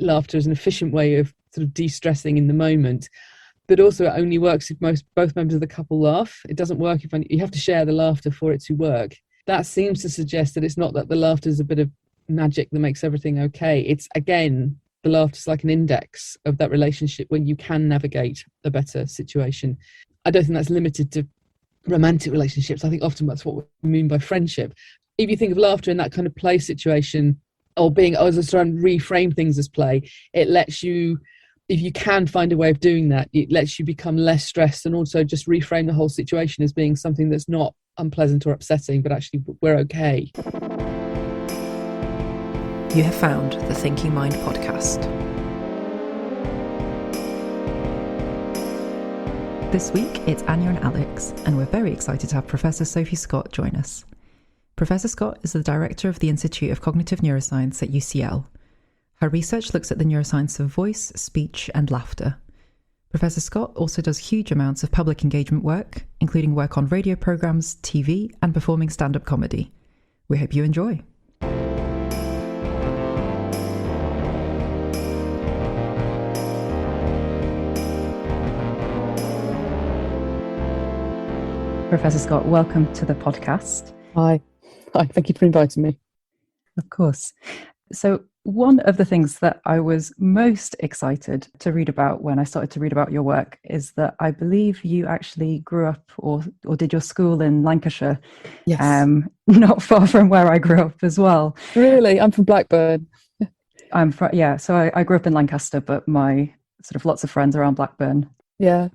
laughter is an efficient way of sort of de-stressing in the moment, but also it only works if both members of the couple laugh. It doesn't work if you have to share the laughter for it to work. That seems to suggest that it's not that the laughter is a bit of magic that makes everything okay. It's, again, the laughter's like an index of that relationship when you can navigate a better situation. I don't think that's limited to romantic relationships. I think often that's what we mean by friendship. If you think of laughter in that kind of play situation, or just trying to reframe things as play, it lets you, if you can find a way of doing that, it lets you become less stressed, and also just reframe the whole situation as being something that's not unpleasant or upsetting, but actually we're okay. You have found the Thinking Mind podcast. This week it's Anya and Alex, and we're very excited to have Professor Sophie Scott join us. Professor Scott is the director of the Institute of Cognitive Neuroscience at UCL. Her research looks at the neuroscience of voice, speech, and laughter. Professor Scott also does huge amounts of public engagement work, including work on radio programs, TV, and performing stand-up comedy. We hope you enjoy. Professor Scott, welcome to the podcast. Hi, thank you for inviting me. Of course. So one of the things that I was most excited to read about when I started to read about your work is that I believe you actually grew up or did your school in Lancashire. Yes. Not far from where I grew up as well. Really? I'm from Blackburn. So I grew up in Lancaster, but my sort of lots of friends around Blackburn. Yeah.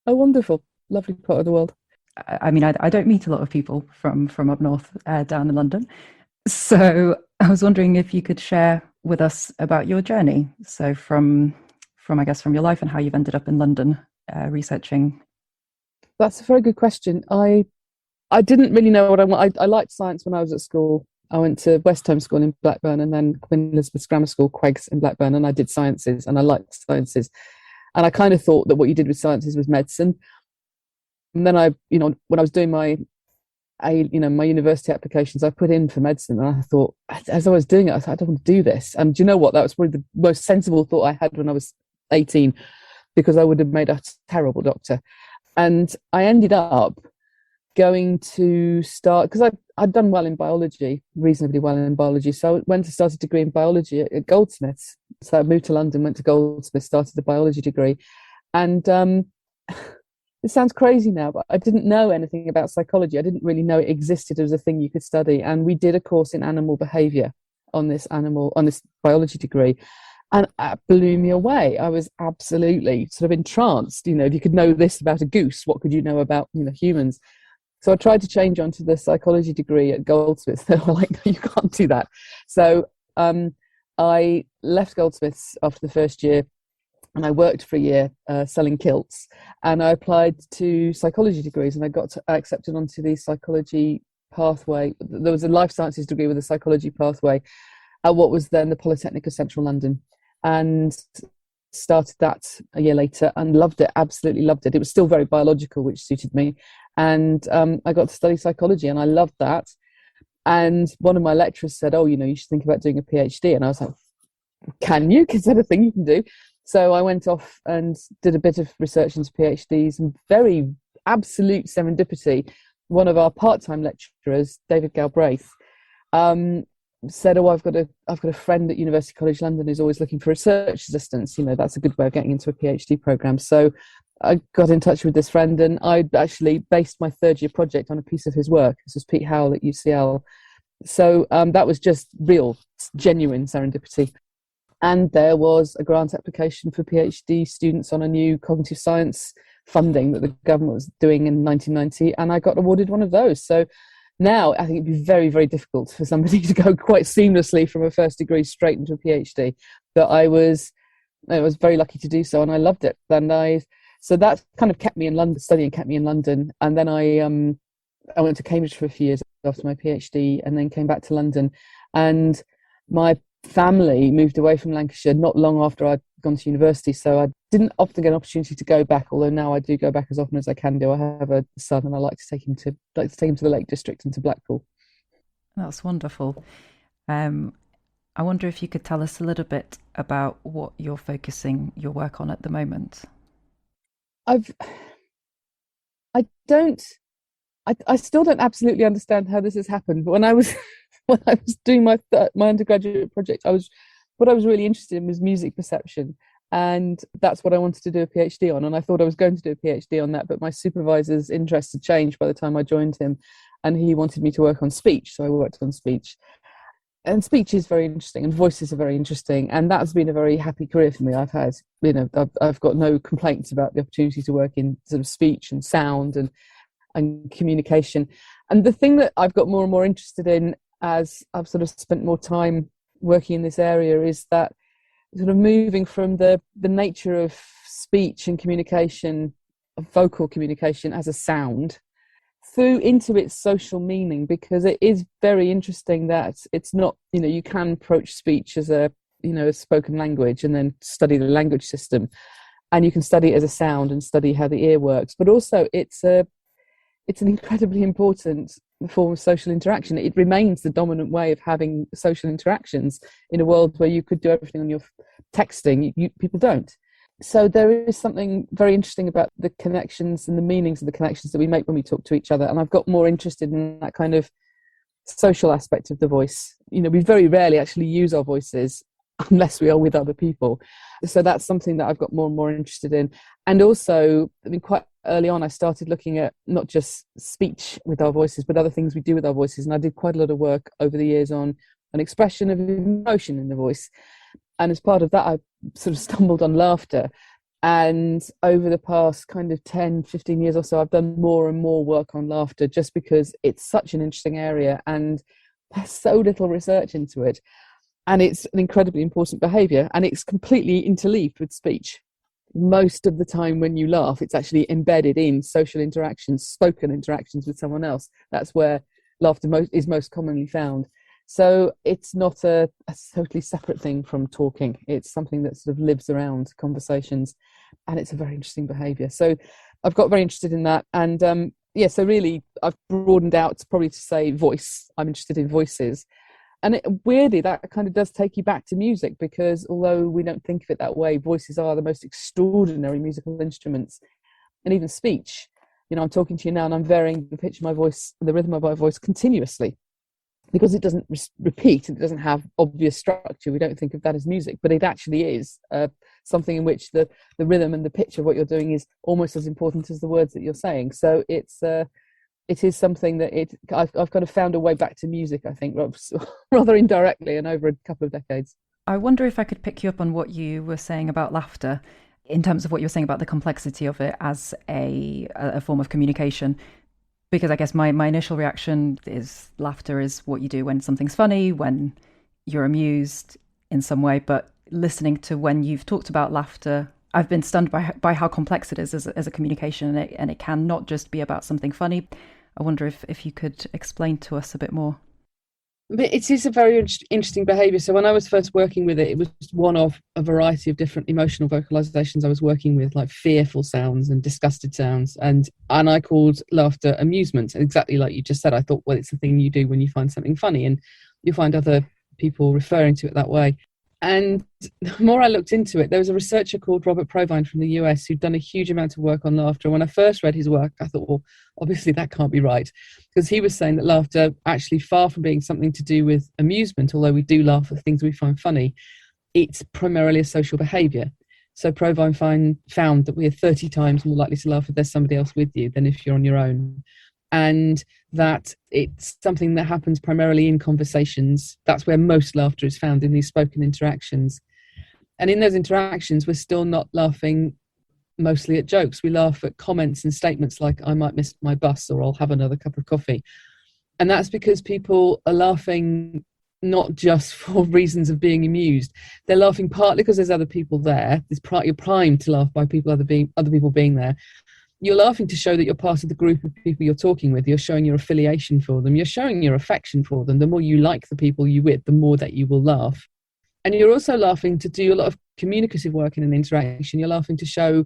Oh, wonderful. Lovely part of the world. I mean, I don't meet a lot of people from up north down in London. So I was wondering if you could share with us about your journey. So from your life and how you've ended up in London researching. That's a very good question. I didn't really know what I want. I liked science when I was at school. I went to West Home School in Blackburn and then Queen Elizabeth's Grammar School, Quegs in Blackburn, and I did sciences and I liked sciences. And I kind of thought that what you did with sciences was medicine. And then when I was doing my university applications, I put in for medicine, and I thought, as I was doing it, I thought, I don't want to do this. And do you know what? That was probably the most sensible thought I had when I was 18, because I would have made a terrible doctor. And I ended up going to start, because I'd done well in biology, reasonably well in biology. So I went to start a degree in biology at Goldsmiths. So I moved to London, went to Goldsmiths, started the biology degree. And it sounds crazy now, but I didn't know anything about psychology. I didn't really know it existed as a thing you could study. And we did a course in animal behaviour on this biology degree. And it blew me away. I was absolutely sort of entranced. If you could know this about a goose, what could you know about, humans? So I tried to change onto the psychology degree at Goldsmiths. They were like, no, you can't do that. So I left Goldsmiths after the first year, and I worked for a year selling kilts, and I applied to psychology degrees, and I got accepted onto the psychology pathway. There was a life sciences degree with a psychology pathway at what was then the Polytechnic of Central London, and started that a year later and loved it, absolutely loved it. It was still very biological, which suited me, and I got to study psychology, and I loved that. And one of my lecturers said, oh, you should think about doing a PhD, and I was like, can you? Is that a thing you can do? So I went off and did a bit of research into PhDs, and very absolute serendipity, one of our part-time lecturers, David Galbraith, said, oh, I've got a friend at University College London who's always looking for research assistants. That's a good way of getting into a PhD program. So I got in touch with this friend, and I actually based my third year project on a piece of his work. This was Pete Howell at UCL. So that was just real, genuine serendipity. And there was a grant application for PhD students on a new cognitive science funding that the government was doing in 1990, and I got awarded one of those. So now I think it'd be very, very difficult for somebody to go quite seamlessly from a first degree straight into a PhD. But I was very lucky to do so, and I loved it. So that kind of kept me in London, studying kept me in London. And then I went to Cambridge for a few years after my PhD, and then came back to London. And my family moved away from Lancashire not long after I'd gone to university, so I didn't often get an opportunity to go back, although now I do go back as often as I can do. I have a son, and I like to take him to the Lake District and to Blackpool. That's wonderful. And I wonder if you could tell us a little bit about what you're focusing your work on at the moment. I've I don't I still don't absolutely understand how this has happened. But when I was when I was doing my undergraduate project, what I was really interested in was music perception, and that's what I wanted to do a PhD on. And I thought I was going to do a PhD on that, but my supervisor's interest had changed by the time I joined him, and he wanted me to work on speech, so I worked on speech. And speech is very interesting, and voices are very interesting, and that's been a very happy career for me. I've got no complaints about the opportunity to work in sort of speech and sound and communication. And the thing that I've got more and more interested in as I've sort of spent more time working in this area is that sort of moving from the nature of speech and communication, of vocal communication as a sound, through into its social meaning, because it is very interesting that it's not, you can approach speech as a spoken language and then study the language system, and you can study it as a sound and study how the ear works, but also it's an incredibly important form of social interaction. It remains the dominant way of having social interactions in a world where you could do everything on your texting. People don't. So there is something very interesting about the connections and the meanings of the connections that we make when we talk to each other. And I've got more interested in that kind of social aspect of the voice. We very rarely actually use our voices unless we are with other people. So that's something that I've got more and more interested in. And also, quite early on, I started looking at not just speech with our voices, but other things we do with our voices. And I did quite a lot of work over the years on an expression of emotion in the voice. And as part of that, I sort of stumbled on laughter. And over the past kind of 10, 15 years or so, I've done more and more work on laughter, just because it's such an interesting area and there's so little research into it. And it's an incredibly important behaviour, and it's completely interleaved with speech. Most of the time when you laugh, it's actually embedded in social interactions, spoken interactions with someone else. That's where laughter is most commonly found. So it's not a totally separate thing from talking. It's something that sort of lives around conversations, and it's a very interesting behaviour. So I've got very interested in that. And so really I've broadened out probably to say voice. I'm interested in voices. And weirdly, that kind of does take you back to music, because although we don't think of it that way, voices are the most extraordinary musical instruments. And even speech, I'm talking to you now and I'm varying the pitch of my voice, the rhythm of my voice continuously, because it doesn't repeat, it doesn't have obvious structure. We don't think of that as music, but it actually is something in which the rhythm and the pitch of what you're doing is almost as important as the words that you're saying. So it is something that I've kind of found a way back to music, I think, rather indirectly and over a couple of decades. I wonder if I could pick you up on what you were saying about laughter, in terms of what you were saying about the complexity of it as a form of communication. Because I guess my initial reaction is laughter is what you do when something's funny, when you're amused in some way. But listening to when you've talked about laughter, I've been stunned by how complex it is as a communication, and it can not just be about something funny. I wonder if you could explain to us a bit more. It is a very interesting behaviour. So when I was first working with it, it was one of a variety of different emotional vocalizations I was working with, like fearful sounds and disgusted sounds. And I called laughter amusement, exactly like you just said. I thought, well, it's the thing you do when you find something funny, and you find other people referring to it that way. And the more I looked into it, there was a researcher called Robert Provine from the US who'd done a huge amount of work on laughter. And when I first read his work, I thought, well, obviously that can't be right, because he was saying that laughter, actually far from being something to do with amusement, although we do laugh at things we find funny, it's primarily a social behaviour. So Provine found that we are 30 times more likely to laugh if there's somebody else with you than if you're on your own. And that it's something that happens primarily in conversations. That's where most laughter is found, in these spoken interactions. And in those interactions, we're still not laughing mostly at jokes. We laugh at comments and statements like, I might miss my bus, or I'll have another cup of coffee. And that's because people are laughing not just for reasons of being amused. They're laughing partly because there's other people there. You're primed to laugh by other people being there. You're laughing to show that you're part of the group of people you're talking with. You're showing your affiliation for them. You're showing your affection for them. The more you like the people you're with, the more that you will laugh. And you're also laughing to do a lot of communicative work in an interaction. You're laughing to show,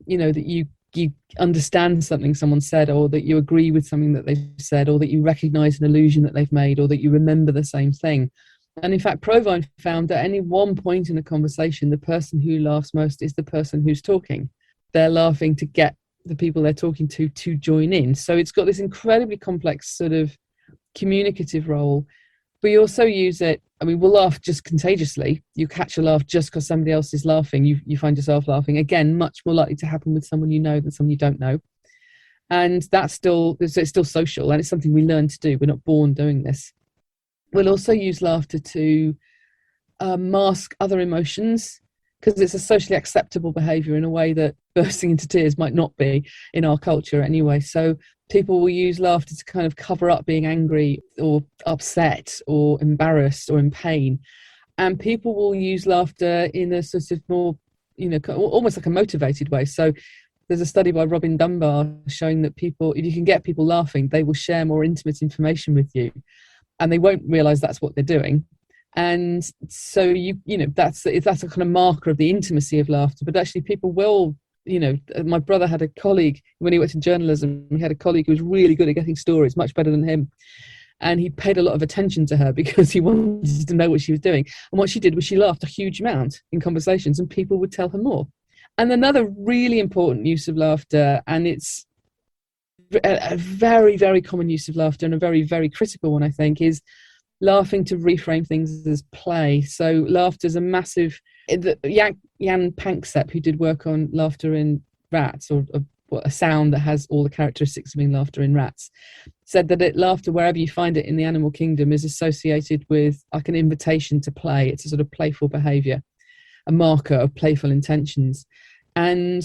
that you understand something someone said, or that you agree with something that they've said, or that you recognize an illusion that they've made, or that you remember the same thing. And in fact, Provine found that at any one point in a conversation, the person who laughs most is the person who's talking. They're laughing to get the people they're talking to join in. So it's got this incredibly complex sort of communicative role. But you also use it, I mean, we'll laugh just contagiously. You catch a laugh just because somebody else is laughing. You find yourself laughing. Again, much more likely to happen with someone you know than someone you don't know. And it's still social, and it's something we learn to do. We're not born doing this. We'll also use laughter to mask other emotions, because it's a socially acceptable behaviour in a way that bursting into tears might not be in our culture anyway. So people will use laughter to kind of cover up being angry or upset or embarrassed or in pain. And people will use laughter in a sort of more, almost like a motivated way. So there's a study by Robin Dunbar showing that people, if you can get people laughing, they will share more intimate information with you, and they won't realise that's what they're doing. And so that's a kind of marker of the intimacy of laughter. But actually, people will. My brother had a colleague when he worked in journalism. He had a colleague who was really good at getting stories, much better than him. And he paid a lot of attention to her because he wanted to know what she was doing. And what she did was she laughed a huge amount in conversations, and people would tell her more. And another really important use of laughter, and it's a very, very common use of laughter, and a very, very critical one, I think, is laughing to reframe things as play. So laughter is a massive... Jan Panksepp, who did work on laughter in rats, or a sound that has all the characteristics of being laughter in rats, said that laughter, wherever you find it in the animal kingdom, is associated with like an invitation to play. It's a sort of playful behaviour, a marker of playful intentions. And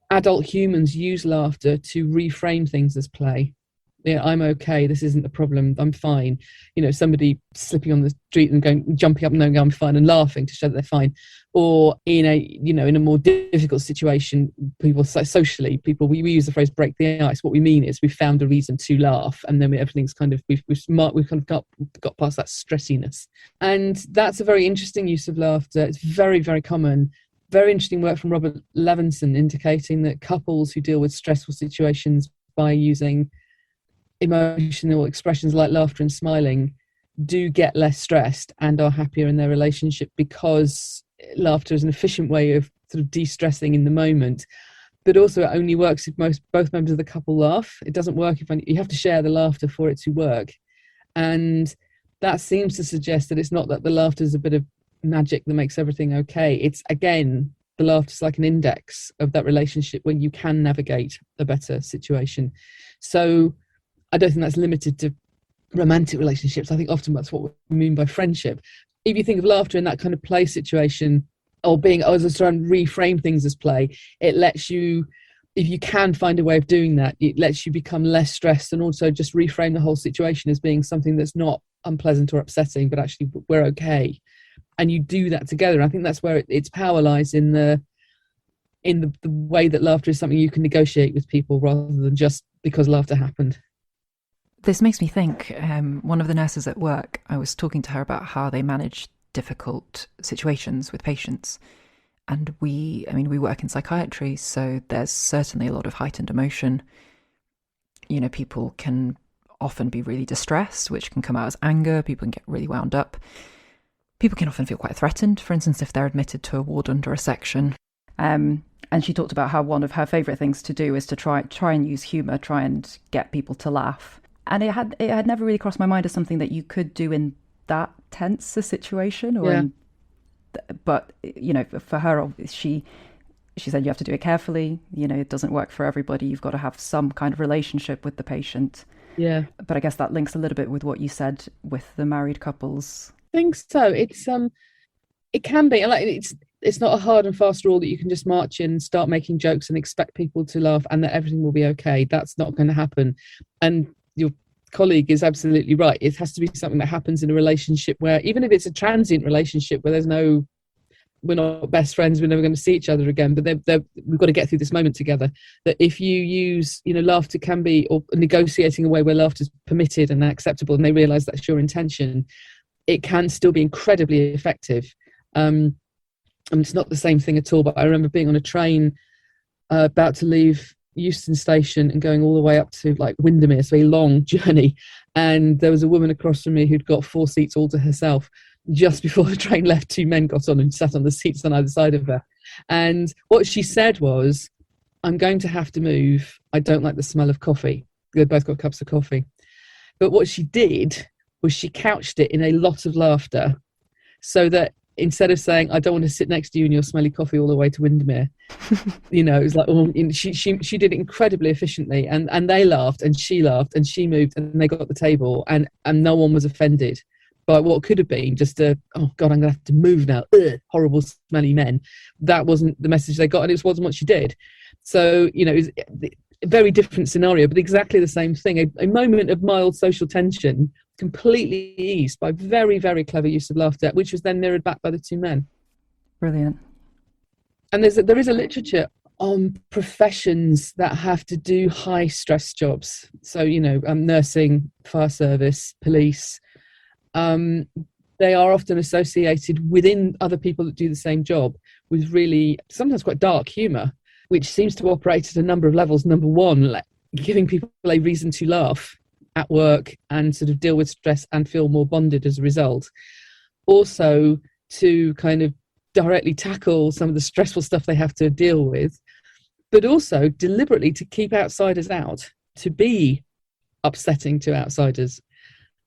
adult humans use laughter to reframe things as play. I'm okay, this isn't a problem, I'm fine. Somebody slipping on the street and jumping up and going, I'm fine, and laughing to show that they're fine. Or in a more difficult situation, we use the phrase break the ice. What we mean is we found a reason to laugh, and then everything's kind of, we've kind of got past that stressiness. And that's a very interesting use of laughter. It's very, very common. Very interesting work from Robert Levinson indicating that couples who deal with stressful situations by using emotional expressions like laughter and smiling do get less stressed and are happier in their relationship, because laughter is an efficient way of sort of de-stressing in the moment. But also it only works if both members of the couple laugh. It doesn't work if you have to share the laughter for it to work. And that seems to suggest that it's not that the laughter is a bit of magic that makes everything okay. It's, again, the laughter is like an index of that relationship when you can navigate a better situation. So I don't think that's limited to romantic relationships. I think often that's what we mean by friendship. If you think of laughter in that kind of play situation, or just trying to reframe things as play, it lets you, if you can find a way of doing that, it lets you become less stressed, and also just reframe the whole situation as being something that's not unpleasant or upsetting, but actually we're okay. And you do that together. I think that's where its power lies, in the way that laughter is something you can negotiate with people rather than just because laughter happened. This makes me think, one of the nurses at work, I was talking to her about how they manage difficult situations with patients. And we work in psychiatry, so there's certainly a lot of heightened emotion. People can often be really distressed, which can come out as anger. People can get really wound up. People can often feel quite threatened, for instance, if they're admitted to a ward under a section. And she talked about how one of her favourite things to do is to try and use humour, try and get people to laugh. And it had never really crossed my mind as something that you could do in that tense a situation. But for her, she said you have to do it carefully. It doesn't work for everybody. You've got to have some kind of relationship with the patient. Yeah. But I guess that links a little bit with what you said with the married couples. I think so. It can be, like, it's not a hard and fast rule that you can just march in, start making jokes and expect people to laugh and that everything will be okay. That's not going to happen. And your colleague is absolutely right. It has to be something that happens in a relationship where, even if it's a transient relationship where we're not best friends, we're never going to see each other again, but we've got to get through this moment together. That if you use, laughter can be, or negotiating a way where laughter is permitted and acceptable, and they realise that's your intention, it can still be incredibly effective. It's not the same thing at all, but I remember being on a train about to leave Euston Station and going all the way up to like Windermere, so a long journey, and there was a woman across from me who'd got 4 seats all to herself, just before the train left, two men got on and sat on the seats on either side of her. And what she said was, I'm going to have to move. I don't like the smell of coffee. They both got cups of coffee. But what she did was she couched it in a lot of laughter, so that instead of saying, I don't want to sit next to you in your smelly coffee all the way to Windermere, it was like, oh, she did it incredibly efficiently, and they laughed, and she moved, and they got the table, and no one was offended by what could have been just oh God, I'm going to have to move now. Ugh, horrible, smelly men. That wasn't the message they got, and it wasn't what she did. So, it was a very different scenario, but exactly the same thing. A moment of mild social tension completely eased by very, very clever use of laughter, which was then mirrored back by the two men. Brilliant. And there is a literature on professions that have to do high stress jobs. So, nursing, fire service, police. They are often associated within other people that do the same job with really sometimes quite dark humour, which seems to operate at a number of levels. Number one, giving people a reason to laugh at work and sort of deal with stress and feel more bonded as a result. Also, to kind of directly tackle some of the stressful stuff they have to deal with, but also deliberately to keep outsiders out, to be upsetting to outsiders,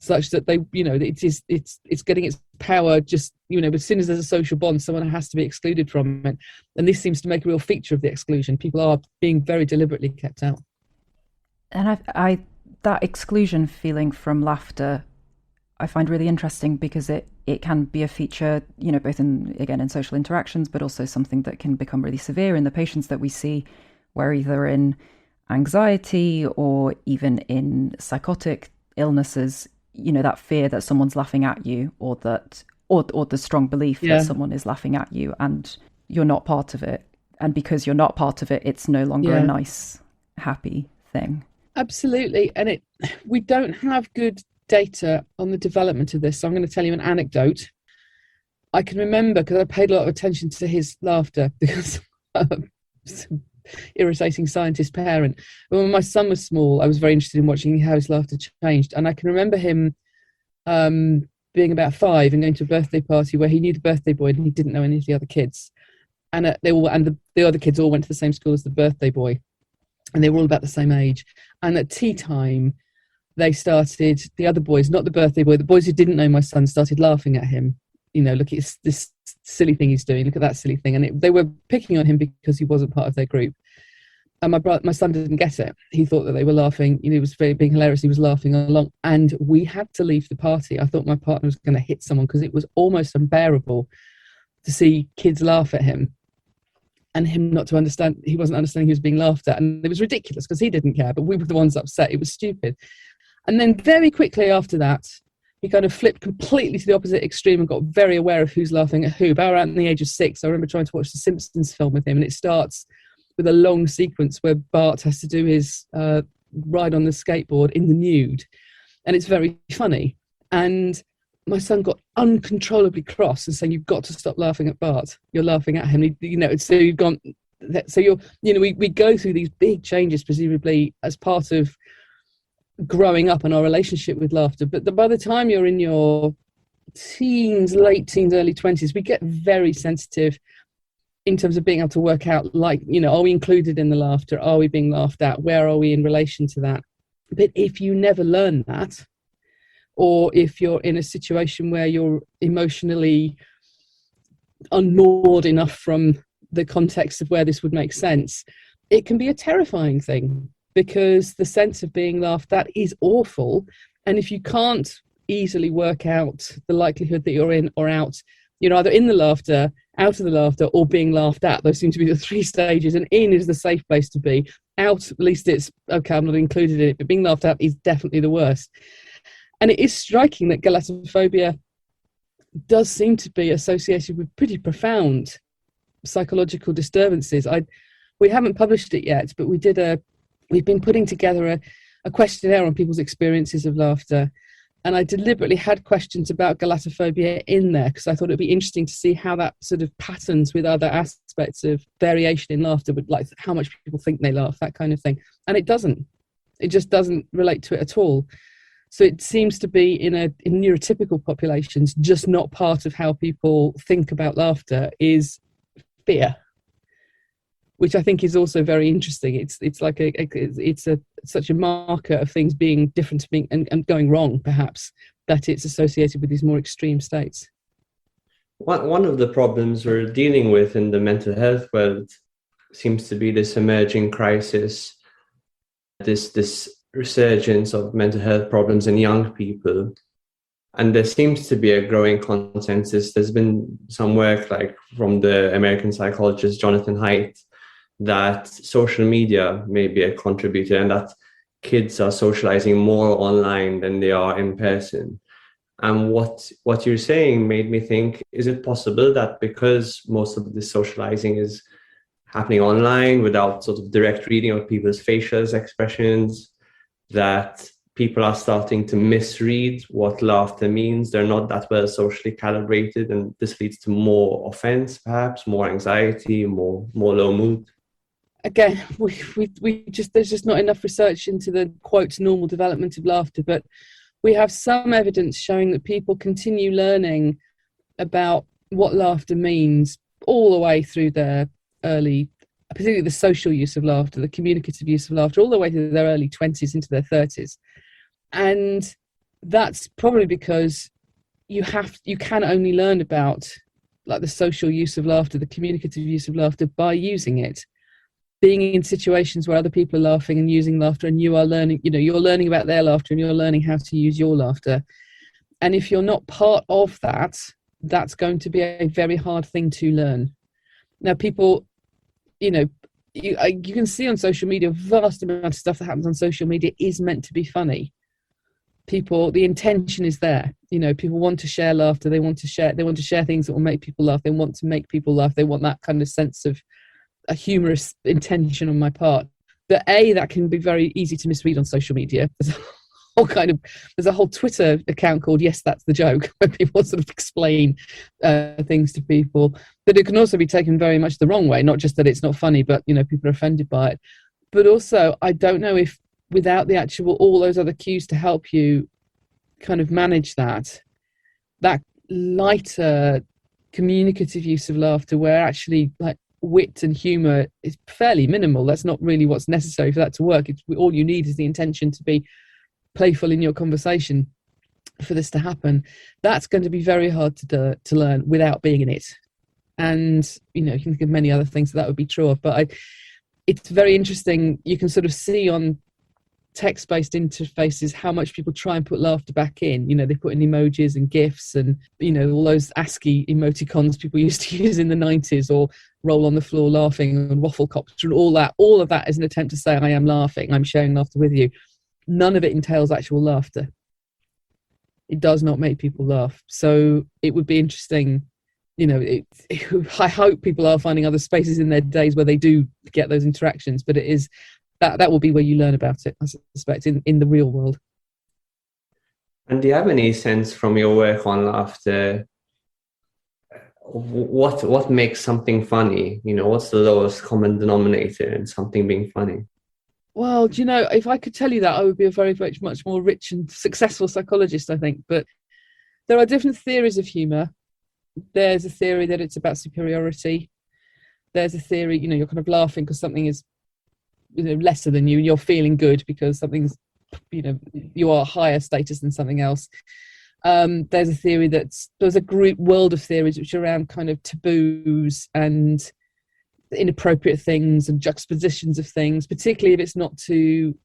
such that they, it's getting its power just, as soon as there's a social bond, someone has to be excluded from it. And this seems to make a real feature of the exclusion. People are being very deliberately kept out. And I that exclusion feeling from laughter, I find really interesting because it can be a feature, both in social interactions, but also something that can become really severe in the patients that we see, where either in anxiety or even in psychotic illnesses, that fear that someone's laughing at you, or the strong belief that someone is laughing at you and you're not part of it. And because you're not part of it, it's no longer a nice, happy thing. Absolutely. And we don't have good data on the development of this. So I'm going to tell you an anecdote. I can remember, because I paid a lot of attention to his laughter, because I'm an irritating scientist parent. But when my son was small, I was very interested in watching how his laughter changed. And I can remember him being about 5 and going to a birthday party where he knew the birthday boy and he didn't know any of the other kids. And the other kids all went to the same school as the birthday boy. And they were all about the same age. And at tea time, they started, the other boys, not the birthday boy, the boys who didn't know my son started laughing at him. Look at this silly thing he's doing. Look at that silly thing. And they were picking on him because he wasn't part of their group. And my son didn't get it. He thought that they were laughing. It was being hilarious. He was laughing along. And we had to leave the party. I thought my partner was going to hit someone because it was almost unbearable to see kids laugh at him. And him not to understand, he wasn't understanding he was being laughed at. And it was ridiculous because he didn't care, but we were the ones upset. It was stupid. And then very quickly after that, he kind of flipped completely to the opposite extreme and got very aware of who's laughing at who. About around the age of 6, I remember trying to watch the Simpsons film with him, and it starts with a long sequence where Bart has to do his ride on the skateboard in the nude. And it's very funny. And my son got uncontrollably cross and saying, you've got to stop laughing at Bart. You're laughing at him. So you've gone, so we go through these big changes, presumably as part of growing up and our relationship with laughter. But by the time you're in your teens, late teens, early 20s, we get very sensitive in terms of being able to work out, are we included in the laughter? Are we being laughed at? Where are we in relation to that? But if you never learn that, or if you're in a situation where you're emotionally unmoored enough from the context of where this would make sense, it can be a terrifying thing, because the sense of being laughed at is awful. And if you can't easily work out the likelihood that you're in or out, either in the laughter, out of the laughter, or being laughed at, those seem to be the 3 stages. And in is the safe place to be. Out, at least it's, okay, I'm not included in it, but being laughed at is definitely the worst. And it is striking that galactophobia does seem to be associated with pretty profound psychological disturbances. We haven't published it yet, but we've been putting together a questionnaire on people's experiences of laughter. And I deliberately had questions about galactophobia in there because I thought it'd be interesting to see how that sort of patterns with other aspects of variation in laughter, but like how much people think they laugh, that kind of thing. And it doesn't. It just doesn't relate to it at all. So it seems to be in neurotypical populations, just not part of how people think about laughter is fear, which I think is also very interesting. It's like such a marker of things being different to being and going wrong, perhaps, that it's associated with these more extreme states. One of the problems we're dealing with in the mental health world seems to be this emerging crisis, this resurgence of mental health problems in young people. And there seems to be a growing consensus. There's been some work like from the American psychologist Jonathan Haidt that social media may be a contributor and that kids are socializing more online than they are in person. And what you're saying made me think, is it possible that because most of this socializing is happening online without sort of direct reading of people's facial expressions, that people are starting to misread what laughter means? They're not that well socially calibrated, and this leads to more offense, perhaps, more anxiety, more low mood. Again, there's just not enough research into the quote normal development of laughter, but we have some evidence showing that people continue learning about what laughter means all the way through their early, particularly the social use of laughter, the communicative use of laughter, all the way to their early 20s into their 30s. And that's probably because you can only learn about like the social use of laughter, the communicative use of laughter by using it. Being in situations where other people are laughing and using laughter, and you are learning, you're learning about their laughter and you're learning how to use your laughter. And if you're not part of that, that's going to be a very hard thing to learn. Now, people, you can see on social media, a vast amount of stuff that happens on social media is meant to be funny. The intention is there. People want to share laughter. They want to share things that will make people laugh. They want to make people laugh. They want that kind of sense of a humorous intention on my part. But that can be very easy to misread on social media. There's a whole Twitter account called Yes, That's the Joke, where people sort of explain things to people. But it can also be taken very much the wrong way, not just that it's not funny, but people are offended by it. But also, I don't know if without all those other cues to help you kind of manage that lighter communicative use of laughter, where actually like wit and humor is fairly minimal. That's not really what's necessary for that to work. All you need is the intention to be playful in your conversation for this to happen. That's going to be very hard to learn without being in it. And you can think of many other things that would be true of, but it's very interesting. You can sort of see on text-based interfaces how much people try and put laughter back in. They put in emojis and GIFs and all those ASCII emoticons people used to use in the 90s, or roll on the floor laughing and waffle copter and all that. All of that is an attempt to say, I am laughing, I'm sharing laughter with you. None of it entails actual laughter. It does not make people laugh. So it would be interesting. I hope people are finding other spaces in their days where they do get those interactions, but it is that will be where you learn about it, I suspect, in the real world. And do you have any sense from your work on laughter, what makes something funny? What's the lowest common denominator in something being funny? Well, if I could tell you that, I would be a very, very much more rich and successful psychologist, I think. But there are different theories of humour. There's a theory that it's about superiority. There's a theory, you're kind of laughing because something is lesser than you, and you're feeling good because something's, you are higher status than something else. There's a theory there's a group world of theories which are around kind of taboos and inappropriate things and juxtapositions of things, particularly if it's not too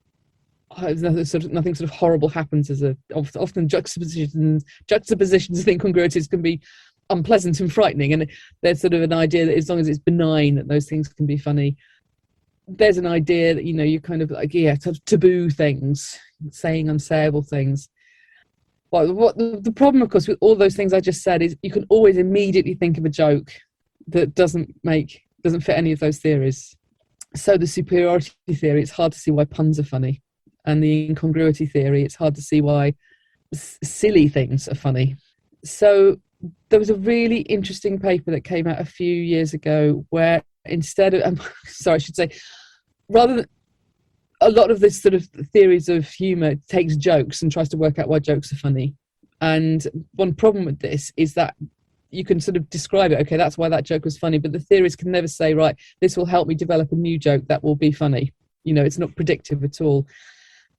nothing sort of horrible happens. Often juxtapositions and incongruities can be unpleasant and frightening, and there's sort of an idea that as long as it's benign, that those things can be funny. There's an idea that you kind of like taboo things, saying unsayable things. Well, what the problem, of course, with all those things I just said is you can always immediately think of a joke that doesn't fit any of those theories. So the superiority theory, it's hard to see why puns are funny, and the incongruity theory, it's hard to see why silly things are funny. So there was a really interesting paper that came out a few years ago where instead of, rather than a lot of this sort of theories of humor takes jokes and tries to work out why jokes are funny. And one problem with this is that you can sort of describe it, okay, that's why that joke was funny, but the theorists can never say, right, this will help me develop a new joke that will be funny. You know, it's not predictive at all.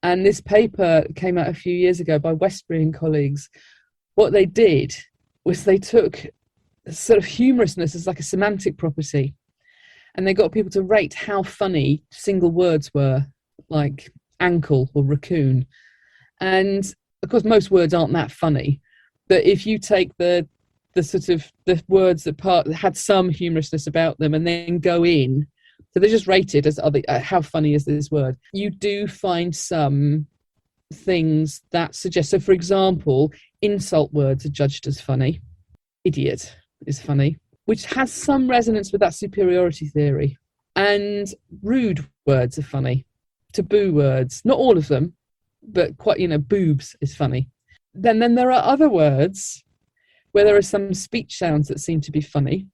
And this paper came out a few years ago by Westbury and colleagues. What they did was they took sort of humorousness as like a semantic property, and they got people to rate how funny single words were, like ankle or raccoon. And of course, most words aren't that funny, but if you take the sort of the words that had some humorousness about them and then go in, so they're just rated as how funny is this word, you do find some things that suggest. So for example, insult words are judged as funny. Idiot is funny, which has some resonance with that superiority theory. And rude words are funny. Taboo words, not all of them, but quite, you know, boobs is funny. Then there are other words where there are some speech sounds that seem to be funny,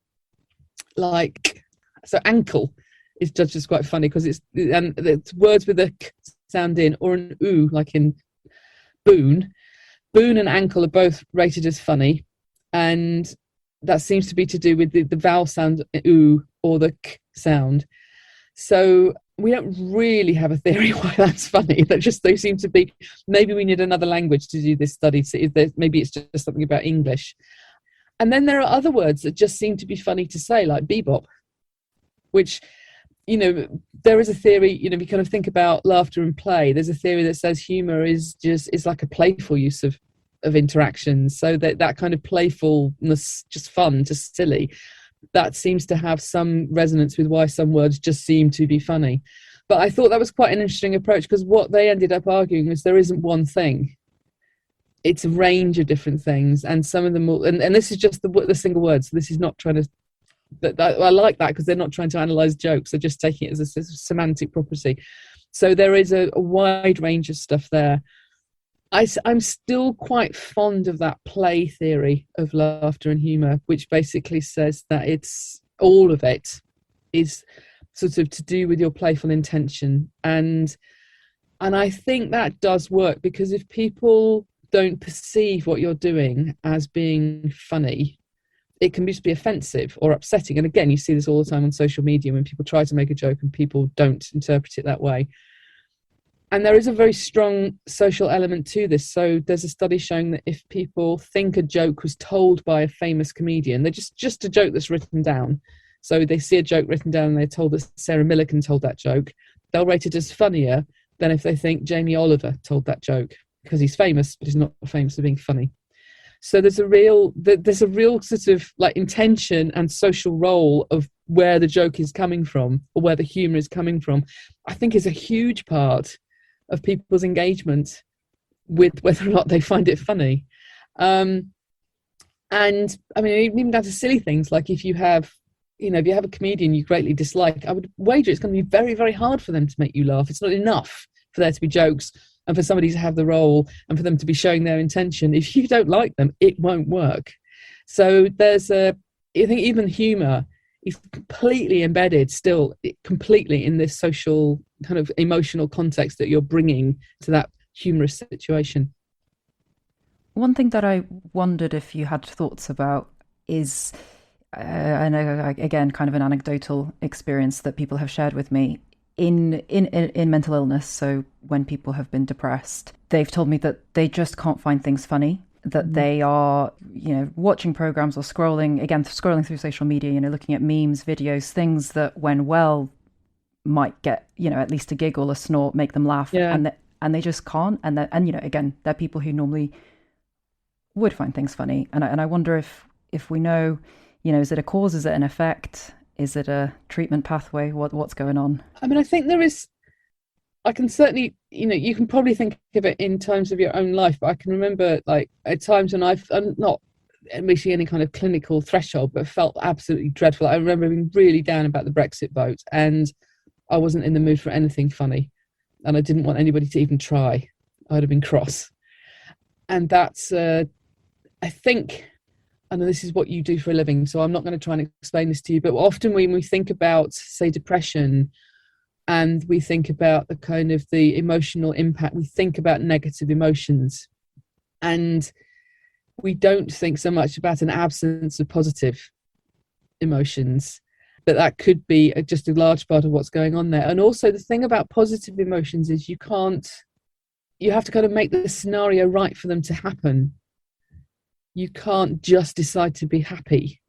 like, so ankle is judged as quite funny because it's words with a k sound in, or an oo, like in boon. Boon and ankle are both rated as funny, and that seems to be to do with the vowel sound oo or the k sound. So we don't really have a theory why that's funny. They seem to be, maybe we need another language to do this study. So maybe it's just something about English. And then there are other words that just seem to be funny to say, like bebop, which, you know, there is a theory, you know, if you kind of think about laughter and play, there's a theory that says humor is like a playful use of interactions. So that kind of playfulness, just fun, just silly, that seems to have some resonance with why some words just seem to be funny. But I thought that was quite an interesting approach, because what they ended up arguing was there isn't one thing. It's a range of different things, and some of them will, and this is just the single words. So this is not trying to, I like that because they're not trying to analyze jokes. They're just taking it as a semantic property. So there is a wide range of stuff there. I'm still quite fond of that play theory of laughter and humour, which basically says that it's all of it is sort of to do with your playful intention. And I think that does work, because if people don't perceive what you're doing as being funny, it can just be offensive or upsetting. And again, you see this all the time on social media when people try to make a joke and people don't interpret it that way. And there is a very strong social element to this. So there's a study showing that if people think a joke was told by a famous comedian, they're just a joke that's written down. So they see a joke written down and they're told that Sarah Millican told that joke, they'll rate it as funnier than if they think Jamie Oliver told that joke, because he's famous, but he's not famous for being funny. So there's a real sort of like intention and social role of where the joke is coming from, or where the humour is coming from, I think is a huge part of people's engagement with whether or not they find it funny. And I mean, even down to silly things, like if you have a comedian you greatly dislike, I would wager it's going to be very, very hard for them to make you laugh. It's not enough for there to be jokes and for somebody to have the role and for them to be showing their intention. If you don't like them, it won't work. So I think even humour is completely embedded still completely in this social kind of emotional context that you're bringing to that humorous situation. One thing that I wondered if you had thoughts about is, and again, kind of an anecdotal experience that people have shared with me in mental illness. So when people have been depressed, they've told me that they just can't find things funny, that they are, watching programs or scrolling through social media, looking at memes, videos, things that when well might get, at least a giggle, a snort, make them laugh. Yeah. And they just can't. And again, they're people who normally would find things funny. And I wonder if we know, is it a cause? Is it an effect? Is it a treatment pathway? What's going on? I mean, I think there is, I can certainly, you can probably think of it in terms of your own life, but I can remember like at times when I'm not reaching any kind of clinical threshold, but felt absolutely dreadful. I remember being really down about the Brexit vote, and I wasn't in the mood for anything funny, and I didn't want anybody to even try. I'd have been cross. And that's, I think, I know this is what you do for a living, so I'm not going to try and explain this to you, but often when we think about, say, depression, and we think about the kind of the emotional impact. We think about negative emotions, and we don't think so much about an absence of positive emotions, but that could be just a large part of what's going on there. And also the thing about positive emotions is you have to kind of make the scenario right for them to happen. You can't just decide to be happy.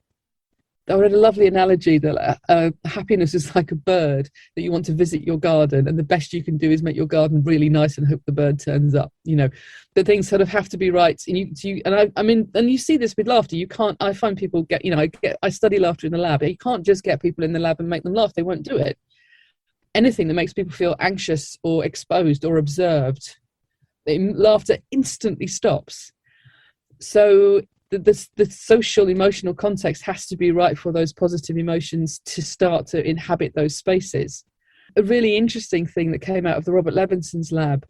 I read a lovely analogy that happiness is like a bird that you want to visit your garden, and the best you can do is make your garden really nice and hope the bird turns up. The things sort of have to be right. And and you see this with laughter. You can't. I find people I study laughter in the lab. You can't just get people in the lab and make them laugh. They won't do it. Anything that makes people feel anxious or exposed or observed, laughter instantly stops. So the social emotional context has to be right for those positive emotions to start to inhabit those spaces. A really interesting thing that came out of the Robert Levinson's lab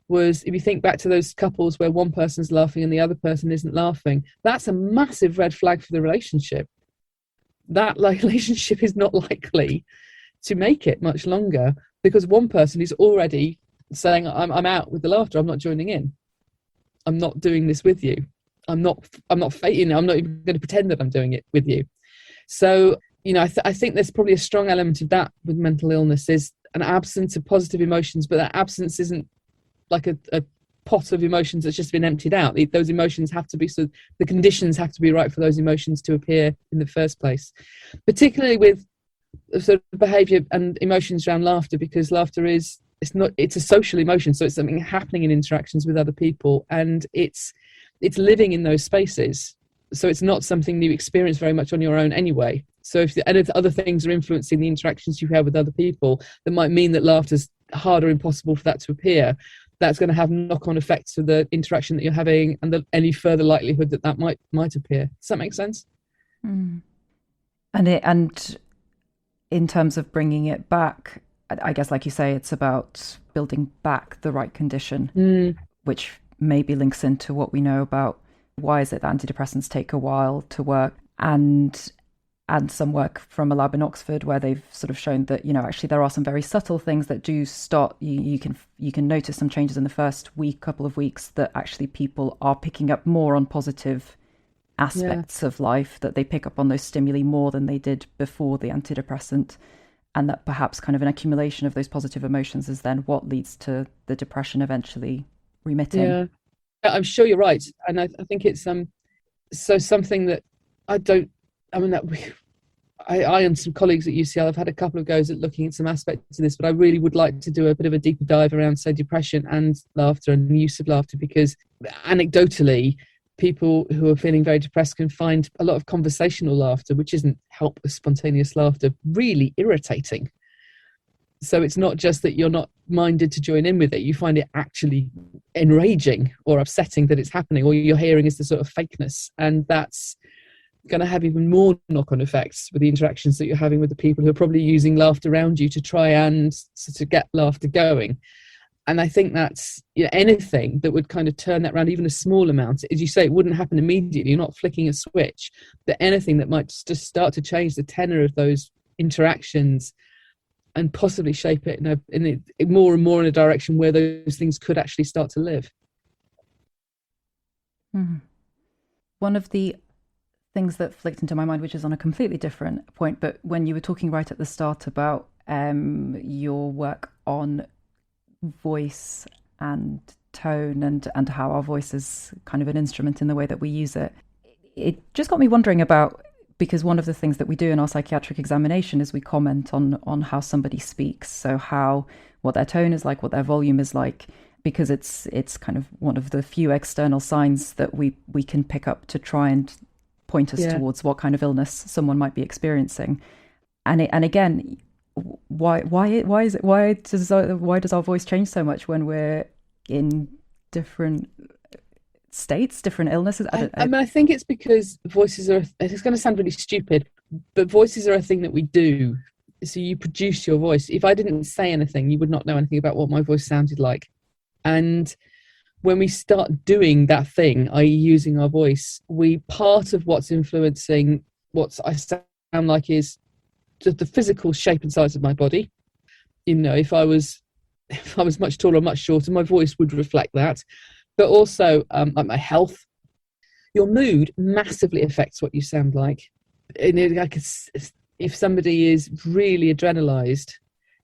was, if you think back to those couples where one person's laughing and the other person isn't laughing, that's a massive red flag for the relationship. That relationship is not likely to make it much longer, because one person is already saying, I'm out with the laughter, I'm not joining in, I'm not doing this with you, I'm not faking it, I'm not even going to pretend that I'm doing it with you. So, I think there's probably a strong element of that with mental illness, is an absence of positive emotions, but that absence isn't like a pot of emotions that's just been emptied out. Those emotions have to be, so the conditions have to be right for those emotions to appear in the first place, particularly with sort of behavior and emotions around laughter, because laughter it's a social emotion, so it's something happening in interactions with other people, and it's living in those spaces, so it's not something you experience very much on your own anyway. So if other things are influencing the interactions you have with other people, that might mean that laughter's hard or impossible for that to appear. That's going to have knock-on effects to the interaction that you're having, and any further likelihood that might appear. Does that make sense? Mm. And in terms of bringing it back, I guess, like you say, it's about building back the right condition, which maybe links into what we know about why is it that antidepressants take a while to work, and some work from a lab in Oxford where they've sort of shown that, actually there are some very subtle things that do start. You can notice some changes in the first couple of weeks, that actually people are picking up more on positive aspects of life, that they pick up on those stimuli more than they did before the antidepressant, and that perhaps kind of an accumulation of those positive emotions is then what leads to the depression eventually remitting. Yeah, I'm sure you're right, and I think it's so something that I and some colleagues at UCL have had a couple of goes at looking at some aspects of this, but I really would like to do a bit of a deeper dive around, say, depression and laughter and the use of laughter, because anecdotally, people who are feeling very depressed can find a lot of conversational laughter, which isn't helpless, spontaneous laughter, really irritating. So it's not just that you're not minded to join in with it, you find it actually enraging or upsetting that it's happening, or you're hearing is the sort of fakeness, and that's going to have even more knock-on effects with the interactions that you're having with the people who are probably using laughter around you to try and to get laughter going. And I think that's, anything that would kind of turn that around, even a small amount. As you say, it wouldn't happen immediately. You're not flicking a switch. But anything that might just start to change the tenor of those interactions and possibly shape it in more and more in a direction where those things could actually start to live. Mm-hmm. One of the things that flicked into my mind, which is on a completely different point, but when you were talking right at the start about your work on voice and tone and how our voice is kind of an instrument in the way that we use it, it just got me wondering about, because one of the things that we do in our psychiatric examination is we comment on how somebody speaks, so what their tone is like, what their volume is like, because it's kind of one of the few external signs that we can pick up to try and point us towards what kind of illness someone might be experiencing. And again, why does our voice change so much when we're in different states, different illnesses? I think it's because voices are, it's going to sound really stupid, but voices are a thing that we do. So you produce your voice. If I didn't say anything, you would not know anything about what my voice sounded like. And when we start doing that thing, i.e. using our voice, part of what's influencing what I sound like is just the physical shape and size of my body. if I was much taller or much shorter, my voice would reflect that. But also like my health, your mood massively affects what you sound like. And if somebody is really adrenalized,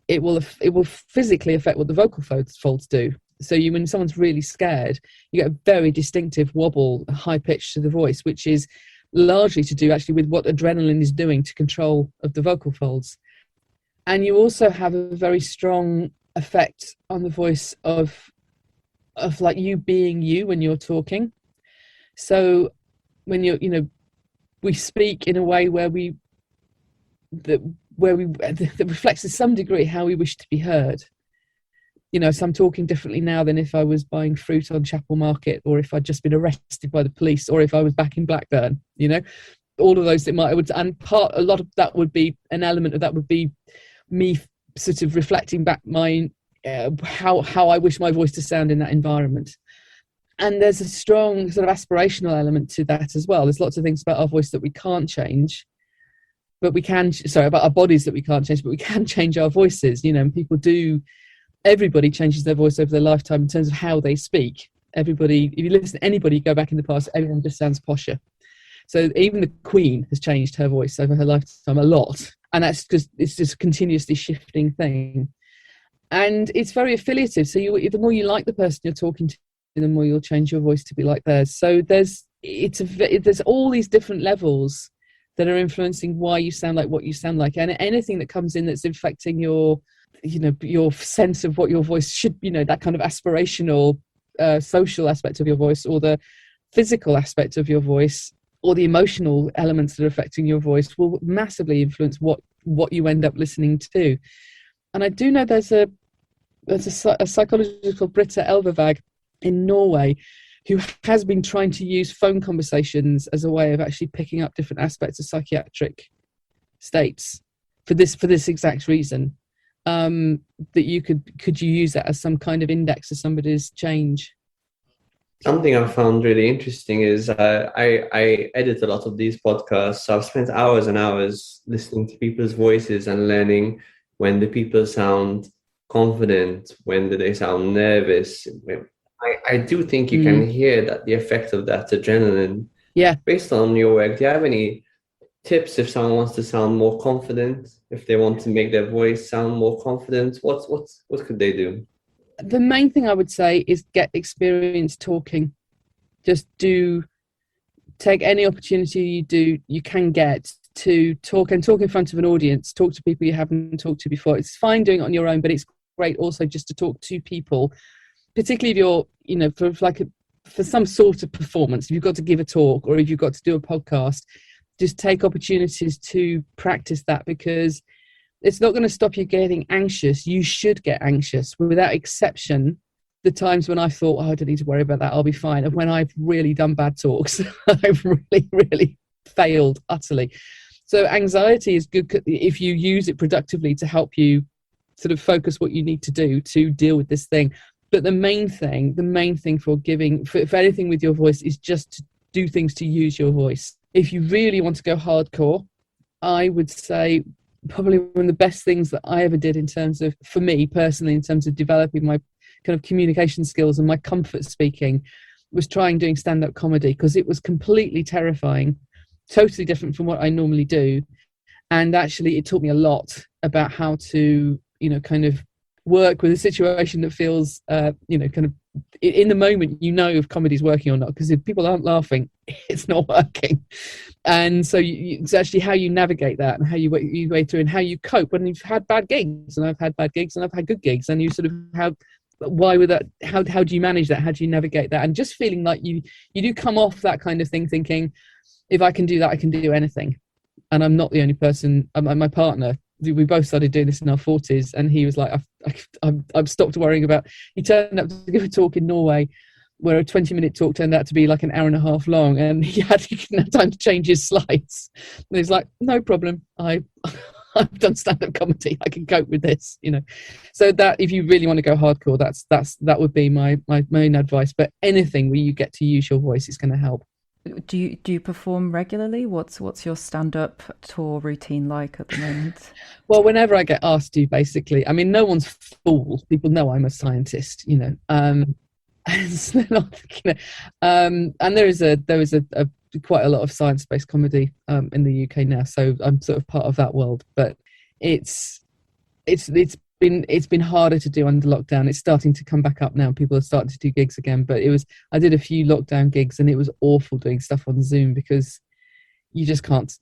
it will physically affect what the vocal folds do. So when someone's really scared, you get a very distinctive wobble, high pitch to the voice, which is largely to do actually with what adrenaline is doing to control of the vocal folds. And you also have a very strong effect on the voice of like you being you when you're talking. So when we speak in a way that reflects to some degree how we wish to be heard. So I'm talking differently now than if I was buying fruit on Chapel Market, or if I'd just been arrested by the police, or if I was back in Blackburn. All of those a lot of that would be an element of that would be me sort of reflecting back my how I wish my voice to sound in that environment. And there's a strong sort of aspirational element to that as well. There's lots of things about our voice that we can't change, but we can. Sorry, about our bodies that we can't change, but we can change our voices. And people do. Everybody changes their voice over their lifetime in terms of how they speak. Everybody, if you listen to anybody go back in the past, everyone just sounds posher. So even the Queen has changed her voice over her lifetime a lot. And that's because it's just a continuously shifting thing. And it's very affiliative. So the more you like the person you're talking to, the more you'll change your voice to be like theirs. So there's all these different levels that are influencing why you sound like what you sound like. And anything that comes in that's affecting your sense of what your voice should, that kind of aspirational social aspect of your voice, or the physical aspect of your voice, or the emotional elements that are affecting your voice will massively influence what you end up listening to. And I do know there's a psychologist called Britta Elvevag in Norway who has been trying to use phone conversations as a way of actually picking up different aspects of psychiatric states for this exact reason. That could you use that as some kind of index of somebody's change? Something I found really interesting is I edit a lot of these podcasts. So I've spent hours and hours listening to people's voices and learning when the people sound confident, when do they sound nervous. I do think you can hear that the effect of that adrenaline. Yeah. Based on your work, do you have any tips if someone wants to sound more confident, if they want to make their voice sound more confident? What could they do? The main thing I would say is get experience talking. Just take any opportunity you can get to talk in front of an audience, talk to people you haven't talked to before. It's fine doing it on your own, but it's great also just to talk to people, particularly if you're, for some sort of performance, if you've got to give a talk or if you've got to do a podcast, just take opportunities to practice that, because it's not going to stop you getting anxious. You should get anxious. Without exception, the times when I thought, I don't need to worry about that, I'll be fine. And when I've really done bad talks, I've really, really failed utterly. So anxiety is good if you use it productively to help you sort of focus what you need to do to deal with this thing. But the main thing for anything with your voice is just to do things to use your voice. If you really want to go hardcore, I would say probably one of the best things that I ever did for me personally, in terms of developing my kind of communication skills and my comfort speaking, was trying doing stand-up comedy, because it was completely terrifying, totally different from what I normally do. And actually it taught me a lot about how to, kind of work with a situation that feels, kind of in the moment, if comedy's working or not, because if people aren't laughing, it's not working. And so it's actually how you navigate that and how you way through and how you cope when you've had bad gigs. And I've had bad gigs and I've had good gigs, and you sort of how do you manage that? How do you navigate that? And just feeling like you do come off that kind of thing thinking, if I can do that, I can do anything. And I'm not the only person. My partner, we both started doing this in our 40s, and he was like, I've stopped worrying about. He turned up to give a talk in Norway, where a 20-minute talk turned out to be like an hour and a half long, and he didn't have time to change his slides. And he's like, no problem, I've done stand-up comedy, I can cope with this, So that if you really want to go hardcore, that would be my main advice. But anything where you get to use your voice is going to help. Do you perform regularly? What's your stand-up tour routine like at the moment? Well, whenever I get asked to, basically, I mean, no one's fooled. People know I'm a scientist, and they're not, and there is a quite a lot of science-based comedy in the UK now, so I'm sort of part of that world. But it's been harder to do under lockdown. It's starting to come back up now. People are starting to do gigs again, but I did a few lockdown gigs, and it was awful doing stuff on Zoom because you just can't,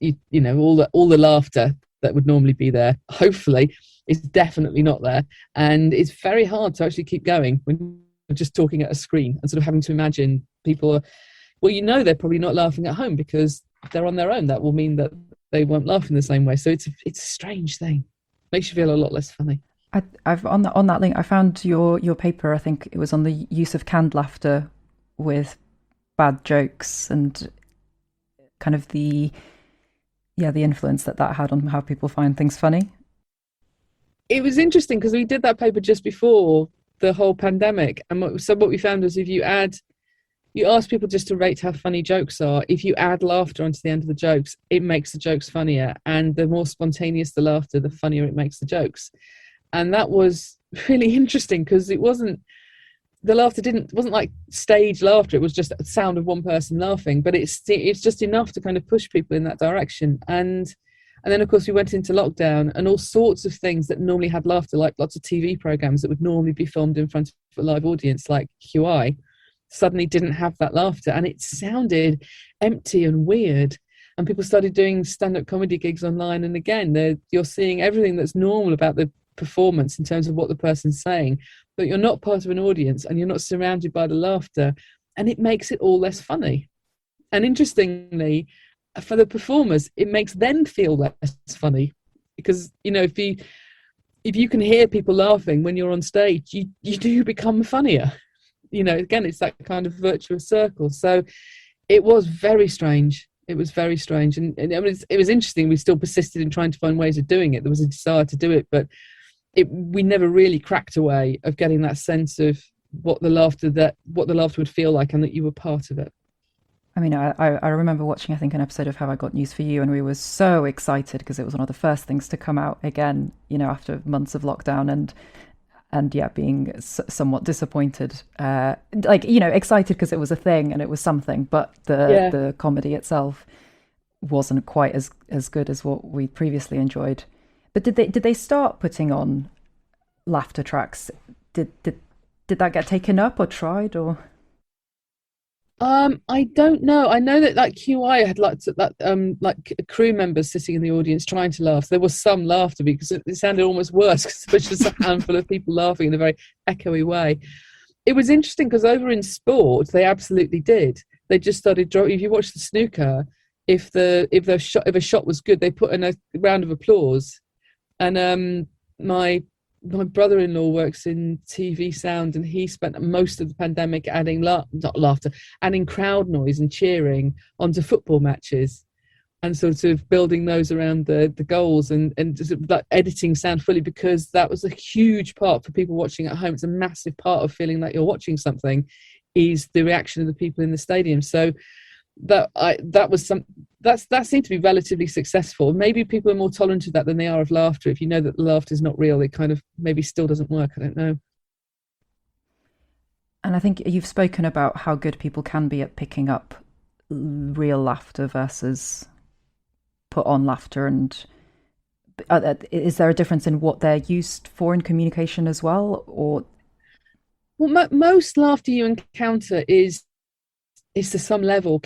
all the laughter that would normally be there, hopefully, is definitely not there. And it's very hard to actually keep going when you're just talking at a screen and sort of having to imagine people are, well, they're probably not laughing at home because they're on their own. That will mean that they won't laugh in the same way. So it's a strange thing. Makes you feel a lot less funny. I've on that link, I found your paper. I think it was on the use of canned laughter with bad jokes and kind of the influence that had on how people find things funny. It was interesting because we did that paper just before the whole pandemic, and what we found was if you ask people just to rate how funny jokes are. If you add laughter onto the end of the jokes, it makes the jokes funnier, and the more spontaneous the laughter, the funnier it makes the jokes. And that was really interesting because the laughter wasn't like stage laughter. It was just the sound of one person laughing, but it's just enough to kind of push people in that direction. And then, of course, we went into lockdown, and all sorts of things that normally had laughter, like lots of TV programs that would normally be filmed in front of a live audience, like QI, suddenly didn't have that laughter, and it sounded empty and weird. And people started doing stand-up comedy gigs online, and again, you're seeing everything that's normal about the performance in terms of what the person's saying, but you're not part of an audience and you're not surrounded by the laughter, and it makes it all less funny. And interestingly, for the performers, it makes them feel less funny because if you can hear people laughing when you're on stage, you do become funnier. Again, it's that kind of virtuous circle. So it was very strange. It was very strange, and it was interesting. We still persisted in trying to find ways of doing it. There was a desire to do it, but we never really cracked a way of getting that sense of what the laughter would feel like, and that you were part of it. I mean, I remember watching, I think, an episode of Have I Got News for You, and we were so excited because it was one of the first things to come out again, after months of lockdown, and yeah, being somewhat disappointed, excited because it was a thing and it was something, but the comedy itself wasn't quite as good as what we previously enjoyed. But did they start putting on laughter tracks? Did that get taken up or tried or? I don't know. I know that like QI had like crew members sitting in the audience trying to laugh. There was some laughter because it sounded almost worse because there was just a handful of people laughing in a very echoey way. It was interesting because over in sport they absolutely did. They just started. If you watch the snooker, if a shot was good, they put in a round of applause. And my brother-in-law works in TV sound, and he spent most of the pandemic adding adding crowd noise and cheering onto football matches, and sort of building those around the goals and sort of like editing sound fully, because that was a huge part for people watching at home. It's a massive part of feeling like you're watching something, is the reaction of the people in the stadium. So that seemed to be relatively successful. Maybe people are more tolerant of that than they are of laughter. If you know that the laughter is not real, it kind of maybe still doesn't work. I don't know. And I think you've spoken about how good people can be at picking up real laughter versus put on laughter. And is there a difference in what they're used for in communication as well? Or most laughter you encounter is to some level,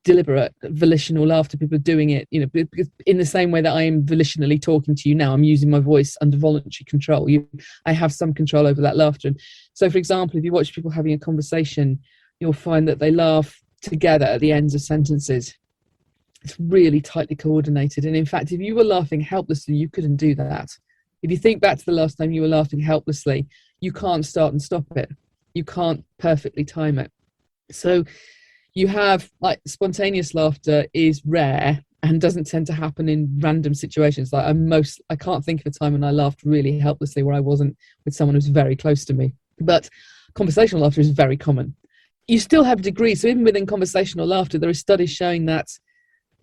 deliberate, volitional laughter. People are doing it, because in the same way that I am volitionally talking to you now, I'm using my voice under voluntary control. I have some control over that laughter. And so, for example, if you watch people having a conversation, you'll find that they laugh together at the ends of sentences. It's really tightly coordinated. And in fact, if you were laughing helplessly, you couldn't do that. If you think back to the last time you were laughing helplessly, you can't start and stop it. You can't perfectly time it. So you have like spontaneous laughter is rare and doesn't tend to happen in random situations. Like I can't think of a time when I laughed really helplessly where I wasn't with someone who's very close to me. But conversational laughter is very common. you still have degrees. So even within conversational laughter, there are studies showing that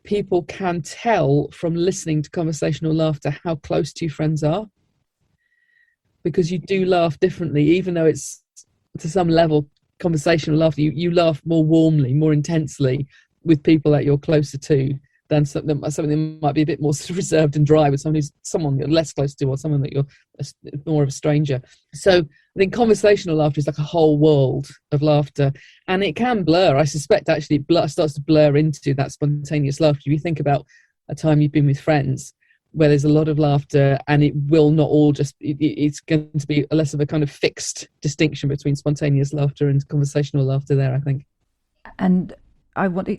people can tell from listening to conversational laughter how close two friends are, because you do laugh differently, even though it's to some level conversational laughter. You laugh more warmly, more intensely with people that you're closer to than something that might be a bit more sort of reserved and dry with someone you're less close to, or someone that you're more of a stranger. So I think conversational laughter is like a whole world of laughter, and it can blur. I suspect actually it starts to blur into that spontaneous laughter. If you think about a time you've been with friends where there's a lot of laughter, and it will not all just, it's going to be less of a kind of fixed distinction between spontaneous laughter and conversational laughter there, I think. And I want to,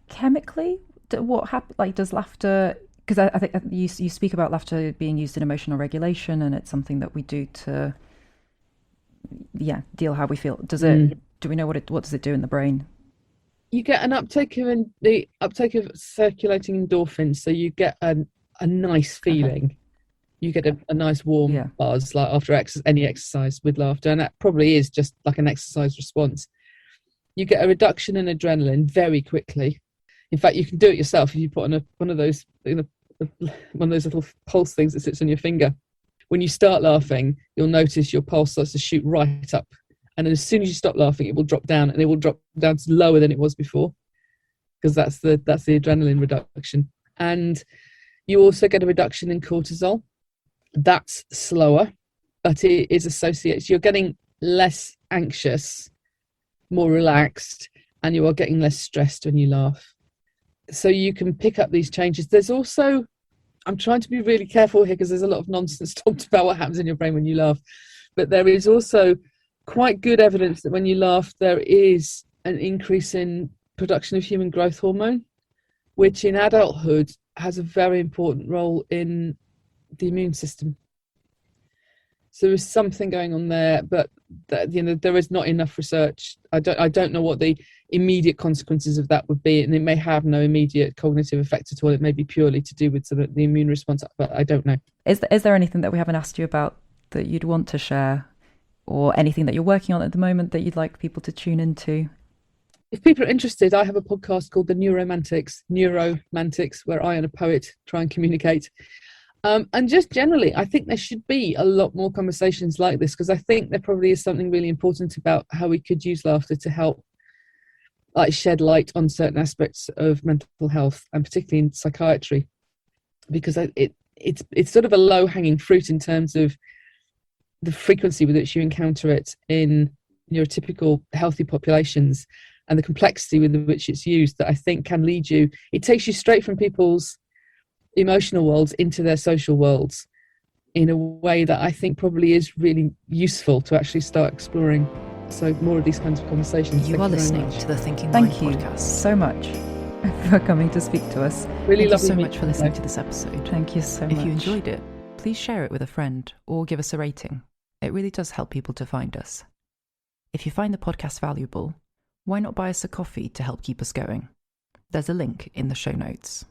chemically, what happens, like, does laughter, because I think you speak about laughter being used in emotional regulation, and it's something that we do to, deal how we feel. Does it, do we know what does it do in the brain? You get an uptake of circulating endorphins, so you get a nice feeling. Okay. You get a nice warm buzz, like after any exercise with laughter, and that probably is just like an exercise response. You get a reduction in adrenaline very quickly. In fact, you can do it yourself if you put on one of those little pulse things that sits on your finger. When you start laughing, you'll notice your pulse starts to shoot right up, and then as soon as you stop laughing, it will drop down, and it will drop down to lower than it was before, because that's the adrenaline reduction. And you also get a reduction in cortisol. That's slower, but it is associated. You're getting less anxious, more relaxed, and you are getting less stressed when you laugh. So you can pick up these changes. There's also, I'm trying to be really careful here because there's a lot of nonsense talked about what happens in your brain when you laugh, but there is also quite good evidence that when you laugh, there is an increase in production of human growth hormone, which in adulthood has a very important role in the immune system. So there is something going on there, but there is not enough research. I don't know what the immediate consequences of that would be, and it may have no immediate cognitive effect at all. It may be purely to do with sort of the immune response, but I don't know. Is there anything that we haven't asked you about that you'd want to share, or anything that you're working on at the moment that you'd like people to tune into? If people are interested, I have a podcast called The Neuromantics, where I and a poet try and communicate. And just generally, I think there should be a lot more conversations like this, because I think there probably is something really important about how we could use laughter to help shed light on certain aspects of mental health, and particularly in psychiatry, because it's sort of a low-hanging fruit in terms of the frequency with which you encounter it in neurotypical healthy populations, and the complexity with which it's used, that I think can lead you. It takes you straight from people's emotional worlds into their social worlds in a way that I think probably is really useful to actually start exploring. So more of these kinds of conversations. You are listening to the Thinking Mind podcast. Thank you so much for coming to speak to us. Really Thank you so lovely much for listening to this episode. Thank you so much. If you enjoyed it, please share it with a friend or give us a rating. It really does help people to find us. If you find the podcast valuable, why not buy us a coffee to help keep us going? There's a link in the show notes.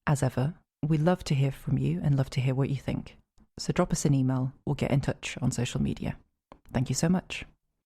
As ever, we love to hear from you and love to hear what you think. So drop us an email or get in touch on social media. Thank you so much.